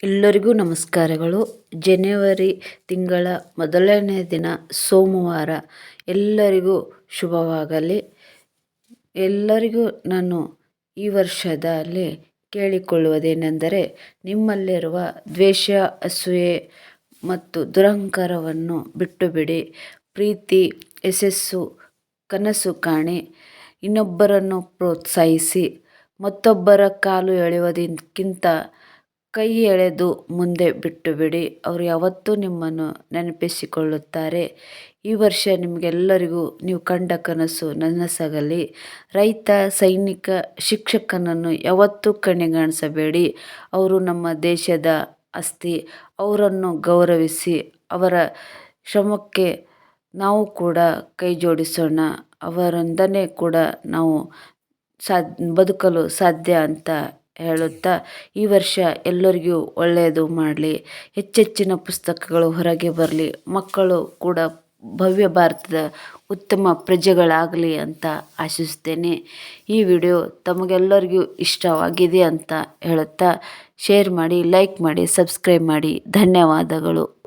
ಎಲ್ಲರಿಗೂ ನಮಸ್ಕಾರಗಳು. ಜನವರಿ ತಿಂಗಳ ಮೊದಲನೇ ದಿನ ಸೋಮವಾರ. ಎಲ್ಲರಿಗೂ ಶುಭವಾಗಲಿ. ಎಲ್ಲರಿಗೂ ನಾನು ಈ ವರ್ಷದಲ್ಲಿ ಕೇಳಿಕೊಳ್ಳುವುದೇನೆಂದರೆ, ನಿಮ್ಮಲ್ಲಿರುವ ದ್ವೇಷ, ಅಸೂಯೆ ಮತ್ತು ದುರಹಂಕಾರವನ್ನು ಬಿಟ್ಟುಬಿಡಿ. ಪ್ರೀತಿ, ಯಶಸ್ಸು, ಕನಸು ಕಾಣಿ. ಇನ್ನೊಬ್ಬರನ್ನು ಪ್ರೋತ್ಸಾಹಿಸಿ. ಮತ್ತೊಬ್ಬರ ಕಾಲು ಎಳೆಯುವುದಕ್ಕಿಂತ ಕೈ ಎಳೆದು ಮುಂದೆ ಬಿಟ್ಟುಬಿಡಿ. ಅವರು ಯಾವತ್ತೂ ನಿಮ್ಮನ್ನು ನೆನಪಿಸಿಕೊಳ್ಳುತ್ತಾರೆ. ಈ ವರ್ಷ ನಿಮಗೆಲ್ಲರಿಗೂ ನೀವು ಕಂಡ ಕನಸು ನನಸಾಗಲಿ. ರೈತ, ಸೈನಿಕ, ಶಿಕ್ಷಕನನ್ನು ಯಾವತ್ತೂ ಕಡೆಗಣಿಸಬೇಡಿ. ಅವರು ನಮ್ಮ ದೇಶದ ಆಸ್ತಿ. ಅವರನ್ನು ಗೌರವಿಸಿ. ಅವರ ಶ್ರಮಕ್ಕೆ ನಾವು ಕೂಡ ಕೈ ಜೋಡಿಸೋಣ. ಅವರಿಂದನೇ ಕೂಡ ನಾವು ಬದುಕಲು ಸಾಧ್ಯ ಅಂತ ಹೇಳುತ್ತಾ, ಈ ವರ್ಷ ಎಲ್ಲರಿಗೂ ಒಳ್ಳೆಯದು ಮಾಡಲಿ. ಹೆಚ್ಚೆಚ್ಚಿನ ಪುಸ್ತಕಗಳು ಹೊರಗೆ ಬರಲಿ. ಮಕ್ಕಳು ಕೂಡ ಭವ್ಯ ಭಾರತದ ಉತ್ತಮ ಪ್ರಜೆಗಳಾಗಲಿ ಅಂತ ಆಶಿಸ್ತೇನೆ. ಈ ವಿಡಿಯೋ ತಮಗೆಲ್ಲರಿಗೂ ಇಷ್ಟವಾಗಿದೆ ಅಂತ ಹೇಳುತ್ತಾ, ಶೇರ್ ಮಾಡಿ, ಲೈಕ್ ಮಾಡಿ, ಸಬ್ಸ್ಕ್ರೈಬ್ ಮಾಡಿ. ಧನ್ಯವಾದಗಳು.